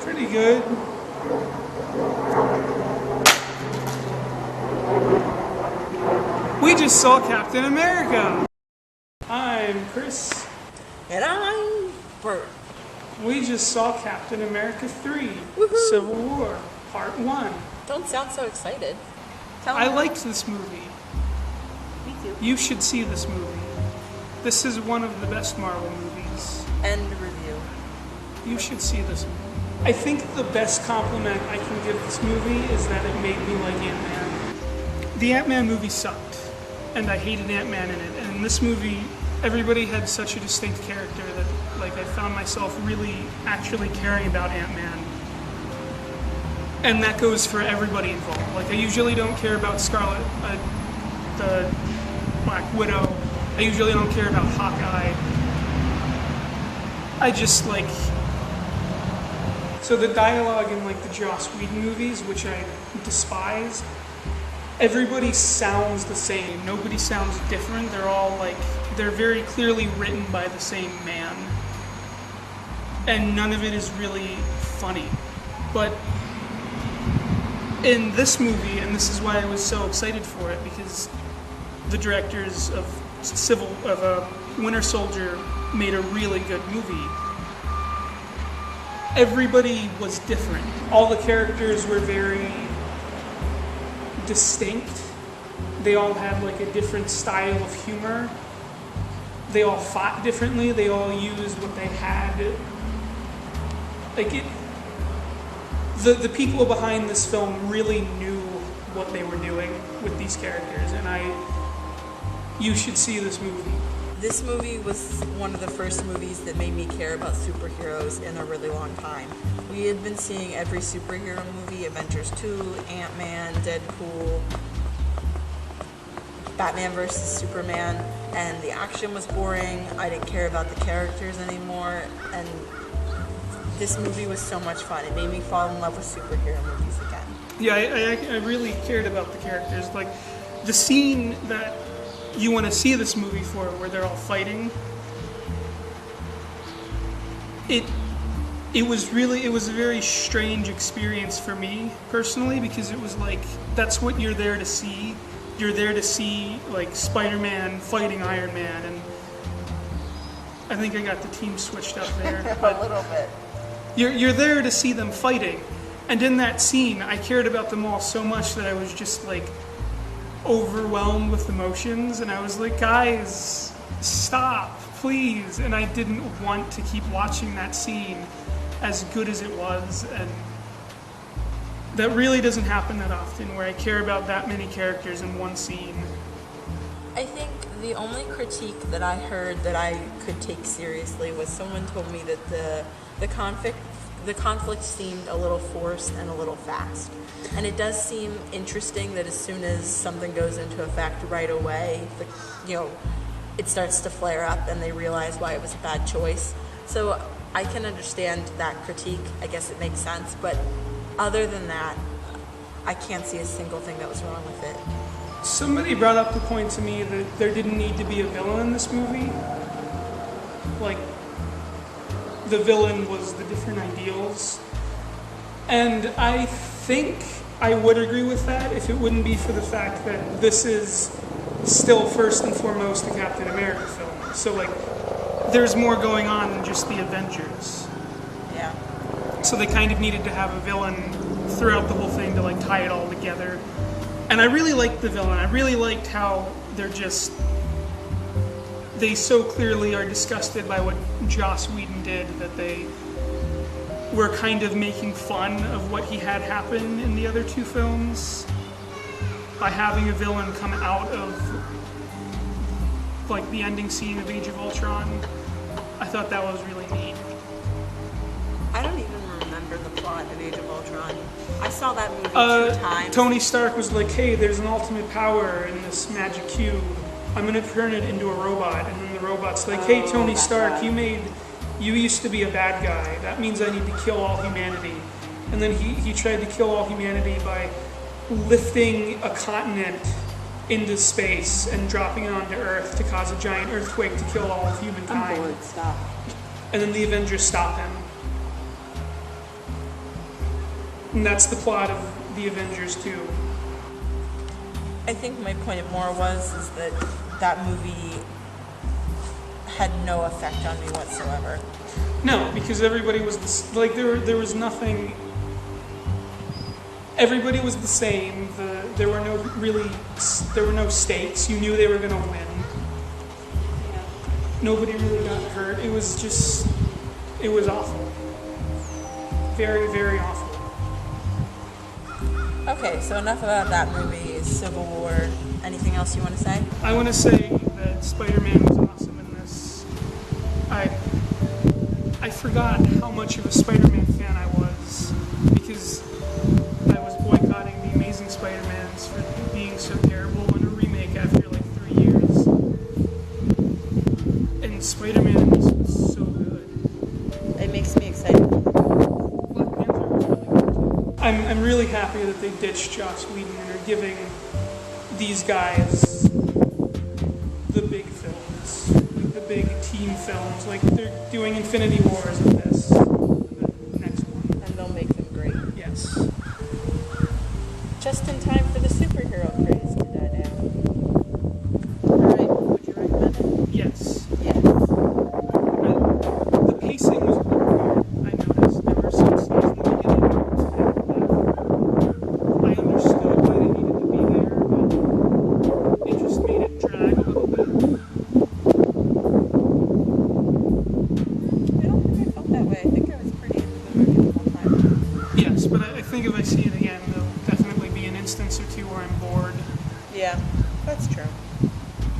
Pretty good. We just saw Captain America. I'm Chris. And I'm Bert. We just saw Captain America 3, Woohoo. Civil War, Part 1. Don't sound so excited. I liked this movie. Me too. You should see this movie. This is one of the best Marvel movies. End review. You should see this movie. I think the best compliment I can give this movie is that it made me like Ant-Man. The Ant-Man movie sucked, and I hated Ant-Man in it. And in this movie, everybody had such a distinct character that I found myself really actually caring about Ant-Man. And that goes for everybody involved. I usually don't care about Scarlet, the Black Widow. I usually don't care about Hawkeye. I just so the dialogue in the Joss Whedon movies, which I despise, everybody sounds the same. Nobody sounds different. They're all they're very clearly written by the same man. And none of it is really funny. But in this movie, and this is why I was so excited for it, because the directors of Winter Soldier made a really good movie. Everybody was different. All the characters were very distinct. They all had a different style of humor. They all fought differently. They all used what they had. The people behind this film really knew what they were doing with these characters, and you should see this movie. This movie was one of the first movies that made me care about superheroes in a really long time. We had been seeing every superhero movie, Avengers 2, Ant-Man, Deadpool, Batman vs. Superman, and the action was boring. I didn't care about the characters anymore, and this movie was so much fun. It made me fall in love with superhero movies again. Yeah, I really cared about the characters. The scene that you want to see this movie for, where they're all fighting, it was a very strange experience for me personally, because it was that's what you're there to see. You're there to see Spider-Man fighting Iron Man, and I think I got the team switched up there. A little bit. You're there to see them fighting, and in that scene, I cared about them all so much that I was just overwhelmed with emotions, and I was like, guys, stop, please. And I didn't want to keep watching that scene, as good as it was, and that really doesn't happen that often, where I care about that many characters in one scene. I think the only critique that I heard that I could take seriously was someone told me that the conflict seemed a little forced and a little fast. And it does seem interesting that as soon as something goes into effect right away, it starts to flare up and they realize why it was a bad choice. So I can understand that critique. I guess it makes sense. But other than that, I can't see a single thing that was wrong with it. Somebody brought up the point to me that there didn't need to be a villain in this movie. The villain was the different ideals. And I think I would agree with that if it wouldn't be for the fact that this is still first and foremost a Captain America film. So there's more going on than just the Avengers. Yeah. So they kind of needed to have a villain throughout the whole thing to tie it all together. And I really liked the villain. I really liked how they so clearly are disgusted by what Joss Whedon did, that they were kind of making fun of what he had happen in the other two films by having a villain come out of the ending scene of Age of Ultron. I thought that was really neat. I don't even remember the plot of Age of Ultron. I saw that movie 2 times. Tony Stark was like, hey, there's an ultimate power in this magic cube. I'm going to turn it into a robot. And then the robot's like, hey, Tony Stark, you used to be a bad guy. That means I need to kill all humanity. And then he tried to kill all humanity by lifting a continent into space and dropping it onto Earth to cause a giant earthquake to kill all of humankind. I'm bored, stop. And then the Avengers stop him. And that's the plot of the Avengers 2. I think my point more is that that movie had no effect on me whatsoever. No, because everybody was like there was nothing. Everybody was the same. There were no stakes. You knew they were gonna win. Yeah. Nobody really got hurt. It was awful. Very, very awful. Okay, so enough about that movie, Civil War. Anything else you want to say? I want to say that Spider-Man was awesome in this. I forgot how much of a Spider-Man fan I was because I was boycotting the Amazing Spider-Mans for being so terrible in a remake after like 3 years. And Spider-Man was so good. It makes me excited. Black Panther was really good too. I'm really happy that they ditched Joss Whedon and are giving these guys the big films, the big team films. Like they're doing Infinity Wars with this, the next one. And they'll make them great. Yes. Just in time for the superhero craze to die down. Alright, would you recommend it? Yes. Yes. The pacing was weird. I noticed there were some scenes in the beginning where it was kind of I understood why they needed to be there, but it just made it drag a little bit. I don't think I felt that way. I think I was pretty into the movie the whole time. Yes, but I think if I see it again, there'll definitely be an instance or two where I'm bored. Yeah, that's true.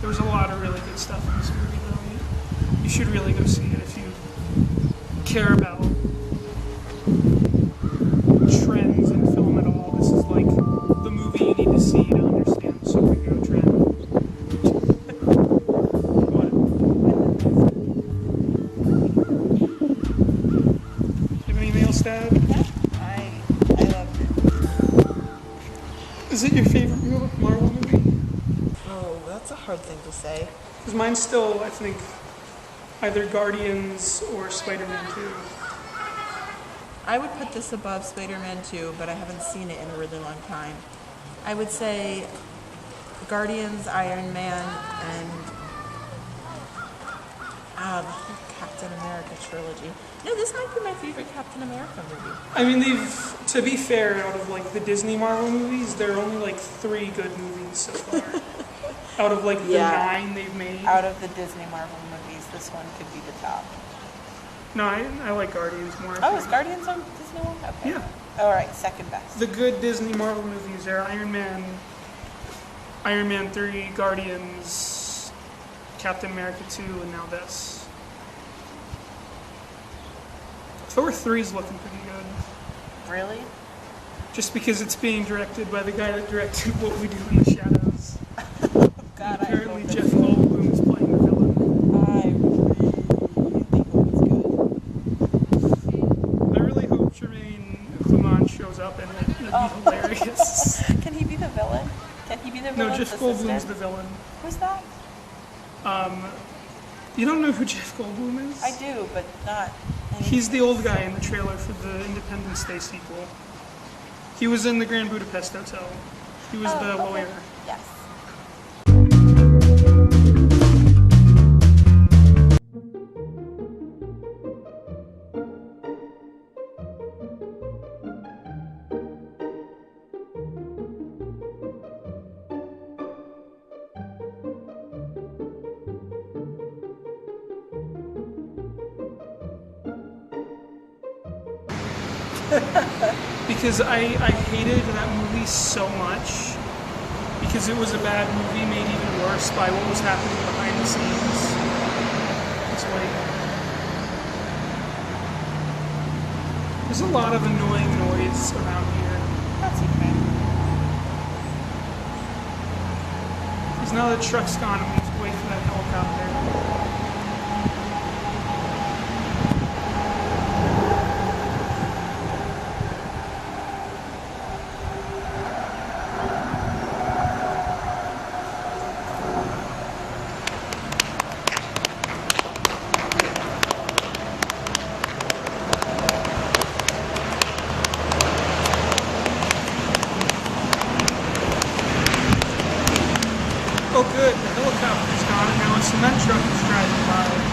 There was a lot of really good stuff in this movie, though. You should really go see it if you care about trends in film at all. This is like the movie you need to see to understand the superhero trend. What? Have anything else to add? Yeah, I loved it. Is it your favorite Marvel movie? Oh, that's a hard thing to say. Because mine's still, I think, either Guardians or Spider-Man 2. I would put this above Spider-Man 2, but I haven't seen it in a really long time. I would say Guardians, Iron Man, and the whole Captain America trilogy. No, this might be my favorite Captain America movie. I mean, to be fair, out of like the Disney Marvel movies, there are only like 3 good movies so far. Out of like the 9 they've made. Out of the Disney Marvel movies, this one could be the top. No, I like Guardians more. Oh, is Guardians on Disney one? Okay. Yeah. All right, second best. The good Disney Marvel movies are Iron Man 3, Guardians, Captain America 2, and now this. Thor 3 is looking pretty good. Really? Just because it's being directed by the guy that directed What We Do in the Shadows. God, Apparently I hope Jeff Goldblum is playing the villain. I really hope it's good. I really hope Jermaine Clement shows up in it. It'd be hilarious. Can he be the villain? Can he be the villain? No, Jeff Goldblum's the villain. Who's that? You don't know who Jeff Goldblum is? I do, but not. He's the old guy in the trailer for the Independence Day sequel. He was in the Grand Budapest Hotel. He was the lawyer. Yes. Because I hated that movie so much because it was a bad movie made even worse by what was happening behind the scenes. It's like there's a lot of annoying noise around here. That's okay. Because now the truck's gone and we have to wait for that helicopter. cement truck is driving by.